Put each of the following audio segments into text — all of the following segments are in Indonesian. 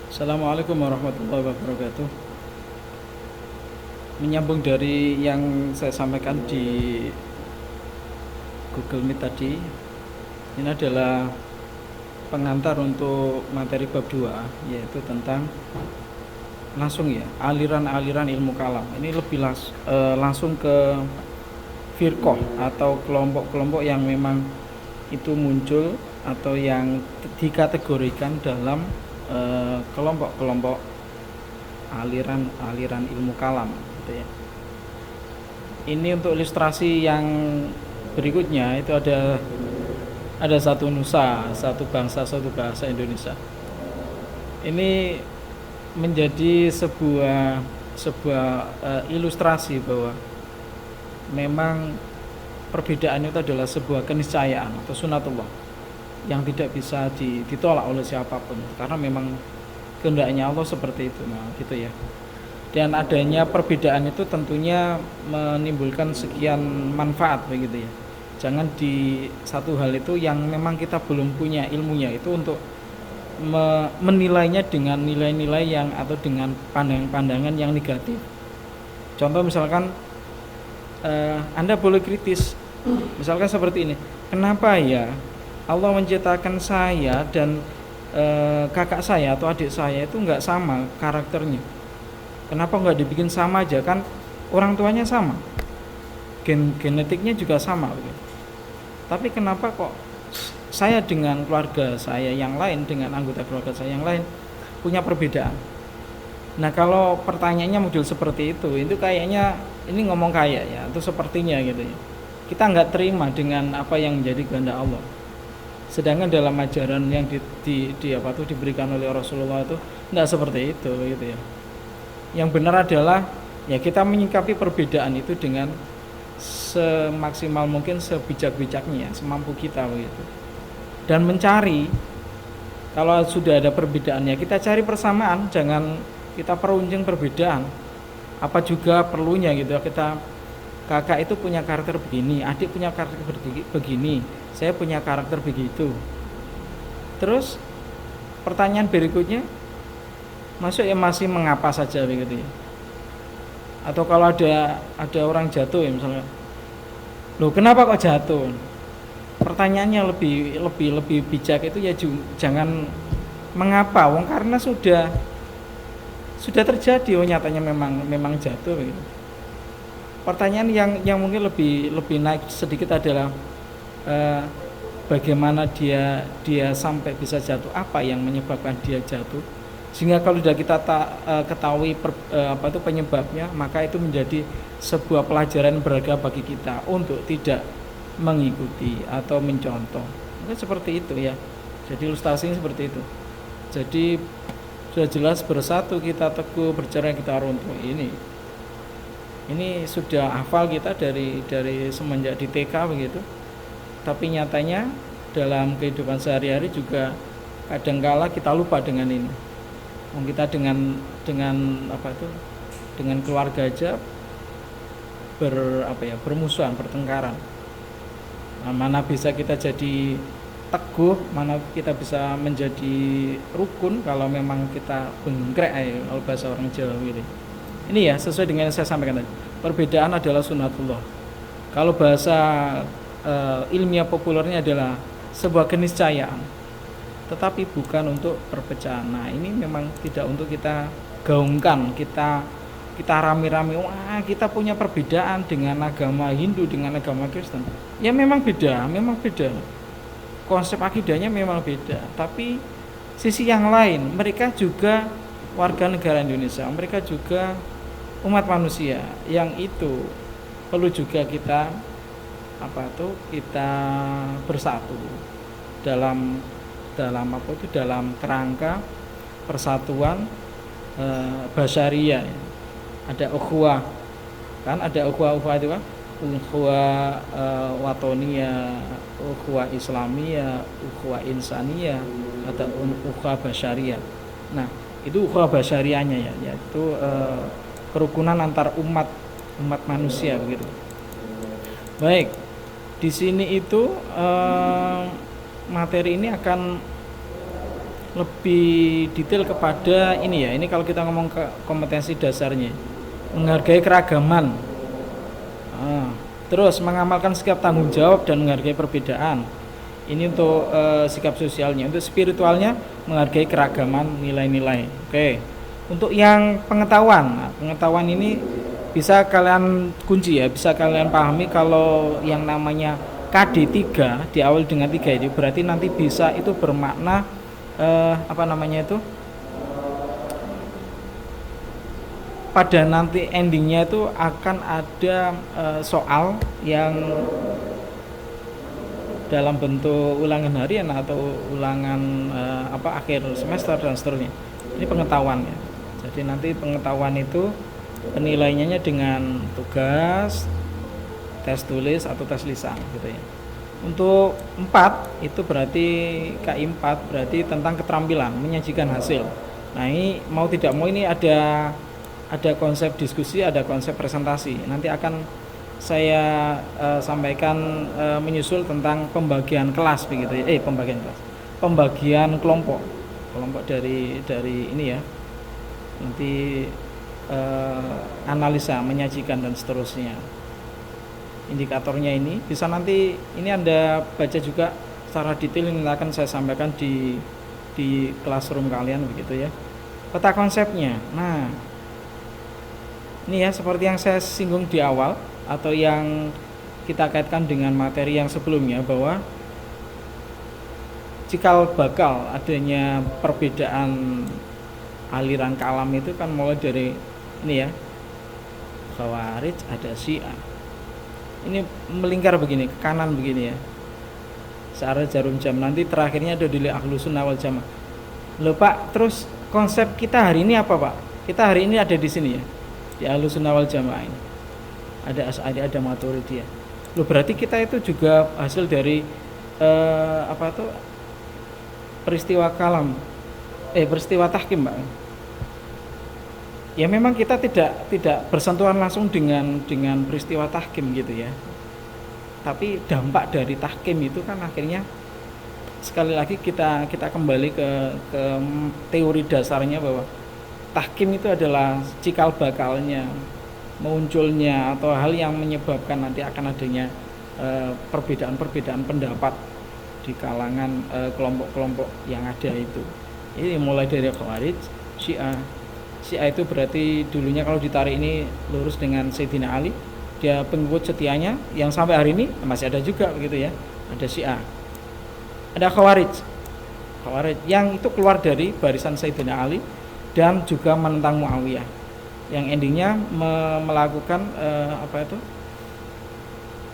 Assalamualaikum warahmatullahi wabarakatuh. Menyambung dari yang saya sampaikan di Google Meet tadi, ini adalah pengantar untuk materi bab 2, yaitu tentang langsung ya aliran-aliran ilmu kalam. Ini lebih langsung ke firqah atau kelompok-kelompok yang memang itu muncul atau yang dikategorikan dalam kelompok-kelompok aliran ilmu kalam gitu ya. Ini untuk ilustrasi yang berikutnya itu ada satu nusa, satu bangsa, satu bahasa Indonesia. Ini menjadi sebuah ilustrasi bahwa memang perbedaan itu adalah sebuah keniscayaan atau sunatullah yang tidak bisa ditolak oleh siapapun, karena memang kehendaknya Allah seperti itu. Nah, gitu ya. Dan adanya perbedaan itu tentunya menimbulkan sekian manfaat begitu ya. Jangan di satu hal itu yang memang kita belum punya ilmunya itu untuk menilainya dengan nilai-nilai yang atau dengan pandangan-pandangan yang negatif. Contoh misalkan Anda boleh kritis, misalkan seperti ini, kenapa ya Allah menciptakan saya dan kakak saya atau adik saya itu nggak sama karakternya? Kenapa nggak dibikin sama aja, kan orang tuanya sama, genetiknya juga sama begitu. Tapi kenapa kok saya dengan keluarga saya yang lain, dengan anggota keluarga saya yang lain punya perbedaan? Nah, kalau pertanyaannya model seperti itu kayaknya ini ngomong kayak ya, itu sepertinya gitu ya. Kita nggak terima dengan apa yang menjadi kehendak Allah. Sedangkan dalam ajaran yang diberikan oleh Rasulullah itu tidak seperti itu gitu ya. Yang benar adalah ya kita menyikapi perbedaan itu dengan semaksimal mungkin, sebijak-bijaknya, semampu kita begitu. Dan mencari, kalau sudah ada perbedaan ya kita cari persamaan, jangan kita peruncing perbedaan. Apa juga perlunya gitu ya, kita kakak itu punya karakter begini, adik punya karakter begini, saya punya karakter begitu. Terus pertanyaan berikutnya, masuk ya masih mengapa saja begitu ya. Atau kalau ada orang jatuh ya misalnya, loh kenapa kok jatuh? Pertanyaannya lebih bijak itu ya, jangan mengapa, wong karena sudah terjadi, oh nyatanya memang jatuh begitu. Pertanyaan yang mungkin lebih naik sedikit adalah bagaimana dia sampai bisa jatuh, apa yang menyebabkan dia jatuh, sehingga kalau sudah kita ketahui penyebabnya, maka itu menjadi sebuah pelajaran berharga bagi kita untuk tidak mengikuti atau mencontoh. Mungkin seperti itu ya. Jadi ilustrasinya seperti itu. Jadi sudah jelas bersatu kita teguh, bercerai kita runtuh. Ini sudah hafal kita dari semenjak di TK begitu. Tapi nyatanya dalam kehidupan sehari-hari juga kadangkala kita lupa dengan ini. Kita dengan dengan keluarga aja bermusuhan, bertengkaran. Nah, mana bisa kita jadi teguh, mana kita bisa menjadi rukun kalau memang kita bengkrek kalau bahasa orang Jawa ini. Ini ya sesuai dengan yang saya sampaikan tadi. Perbedaan adalah sunatullah. Kalau bahasa ilmiah populernya adalah sebuah keniscayaan, tetapi bukan untuk perpecahan. Nah, ini memang tidak untuk kita gaungkan, kita rame-rame, wah kita punya perbedaan dengan agama Hindu, dengan agama Kristen. Ya memang beda. Konsep akidahnya memang beda. Tapi sisi yang lain, mereka juga warga negara Indonesia, mereka juga umat manusia, yang itu perlu juga kita kita bersatu dalam kerangka persatuan basyariah. Ada ukhuwah, kan ada ukhuwah itu kan, ukhuwah watoniyah, ukhuwah islamiyah, ukhuwah insaniyah, ada ukhuwah basyariah. Nah, itu ukhuwah basyariahnya ya, yaitu kerukunan antar umat manusia begitu. Baik, di sini itu materi ini akan lebih detail kepada ini ya. Ini kalau kita ngomong ke kompetensi dasarnya, menghargai keragaman. Terus mengamalkan sikap tanggung jawab dan menghargai perbedaan. Ini untuk sikap sosialnya. Untuk spiritualnya, menghargai keragaman nilai-nilai. Oke. Untuk yang pengetahuan, pengetahuan ini bisa kalian kunci ya, bisa kalian pahami kalau yang namanya KD3 diawali dengan 3 itu berarti nanti bisa itu bermakna pada nanti endingnya itu akan ada soal yang dalam bentuk ulangan harian atau ulangan akhir semester dan seterusnya. Ini pengetahuan ya. Jadi nanti pengetahuan itu penilaiannya dengan tugas, tes tulis atau tes lisan gitu ya. Untuk 4 itu berarti KI 4 berarti tentang keterampilan menyajikan hasil. Nah, ini mau tidak mau ini ada konsep diskusi, ada konsep presentasi. Nanti akan saya sampaikan menyusul tentang pembagian kelas begitu ya. Pembagian kelompok dari ini ya. Nanti analisa, menyajikan dan seterusnya. Indikatornya ini bisa nanti ini Anda baca juga secara detail, ini akan saya sampaikan di classroom kalian begitu ya. Peta konsepnya. Nah, ini ya seperti yang saya singgung di awal atau yang kita kaitkan dengan materi yang sebelumnya, bahwa cikal bakal adanya perbedaan aliran kalam itu kan mulai dari ini ya, Khawarij, ada Syiah. Ini melingkar begini, ke kanan begini ya, searah jarum jam. Nanti terakhirnya ada di Ahlus Sunnah wal Jamaah. Loh Pak, terus konsep kita hari ini apa Pak? Kita hari ini ada di sini ya, di Ahlus Sunnah wal Jamaah ini. Ada Asy'ari, ada Maturidiyah. Loh berarti kita itu juga hasil dari peristiwa kalam, peristiwa tahkim Pak. Ya memang kita tidak bersentuhan langsung dengan peristiwa tahkim gitu ya. Tapi dampak dari tahkim itu kan akhirnya sekali lagi kita kembali ke teori dasarnya, bahwa tahkim itu adalah cikal bakalnya munculnya atau hal yang menyebabkan nanti akan adanya perbedaan pendapat di kalangan kelompok-kelompok yang ada itu. Ini mulai dari Khawarij, Syiah. Syiah itu berarti dulunya kalau ditarik ini lurus dengan Sayyidina Ali, dia pengikut setianya yang sampai hari ini masih ada juga begitu ya. Ada Syiah. Ada Khawarij yang itu keluar dari barisan Sayyidina Ali dan juga menentang Muawiyah, yang endingnya melakukan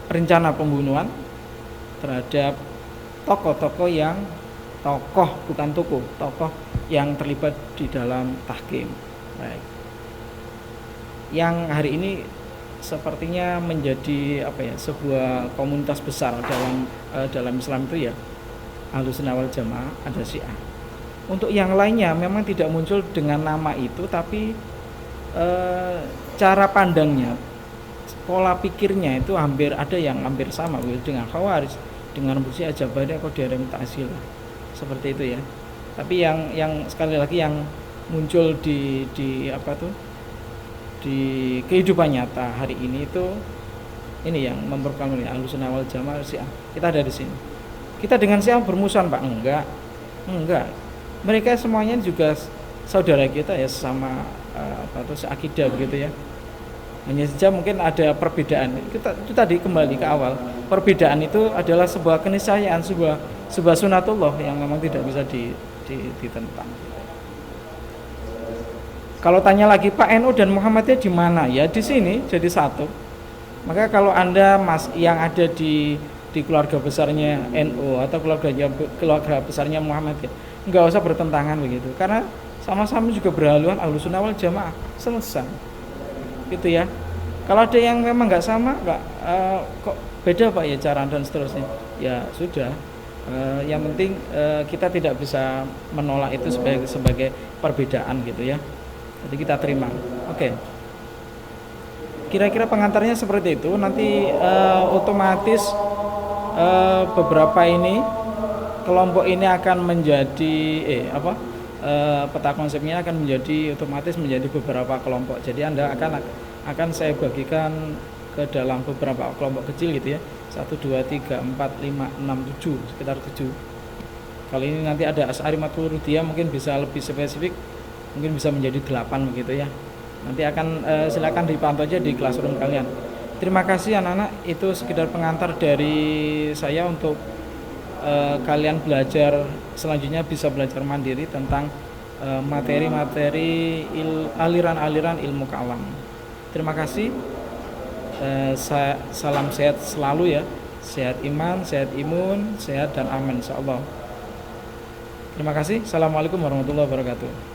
rencana pembunuhan terhadap tokoh yang terlibat di dalam tahkim. Baik. Yang hari ini sepertinya menjadi sebuah komunitas besar dalam Islam itu ya, Ahlus Sunnah wal Jamaah, ada Syiah. Untuk yang lainnya memang tidak muncul dengan nama itu, tapi cara pandangnya, pola pikirnya itu ada yang hampir sama dengan Khawarij, dengan Syiah, Jabariyah, Qadariyah, Mu'tazilah, seperti itu ya. Tapi yang sekali lagi yang muncul di kehidupan nyata hari ini itu ini yang memperkamili Ahlus Sunnah wal Jamaah, Syiah. Kita ada di sini. Kita dengan Syiah bermusuhan Pak? Enggak. Mereka semuanya juga saudara kita ya, sama seakidah begitu ya. Hanya saja mungkin ada perbedaan. Itu tadi kembali ke awal. Perbedaan itu adalah sebuah keniscayaan, sebuah sunatullah yang memang tidak bisa ditentang. Kalau tanya lagi Pak, NU dan Muhammadiyah di mana? Ya di sini jadi satu. Maka kalau Anda yang ada di keluarga besarnya NU atau keluarga besarnya Muhammadiyah, enggak usah bertentangan begitu. Karena sama-sama juga berhaluan Ahlus Sunnah wal Jamaah. Selesai. Gitu ya. Kalau ada yang memang enggak sama, kok beda Pak ya cara dan seterusnya. Ya sudah. Yang penting kita tidak bisa menolak itu sebagai perbedaan gitu ya. Jadi kita terima. Oke. Kira-kira pengantarnya seperti itu. Nanti otomatis beberapa ini kelompok ini akan menjadi peta konsepnya akan menjadi otomatis menjadi beberapa kelompok. Jadi Anda akan saya bagikan ke dalam beberapa kelompok kecil gitu ya. 1 2 3 4 5 6 7, sekitar 7. Kalau ini nanti ada Asy'ari Maturidiyah mungkin bisa lebih spesifik, mungkin bisa menjadi 8 begitu ya. Nanti akan silakan dipantau aja di classroom kalian. Terima kasih anak-anak, itu sekedar pengantar dari saya untuk kalian belajar selanjutnya bisa belajar mandiri tentang materi-materi aliran-aliran ilmu kalam. Terima kasih. Salam sehat selalu ya, sehat iman, sehat imun, sehat dan aman insyaallah. Terima kasih. Assalamualaikum warahmatullahi wabarakatuh.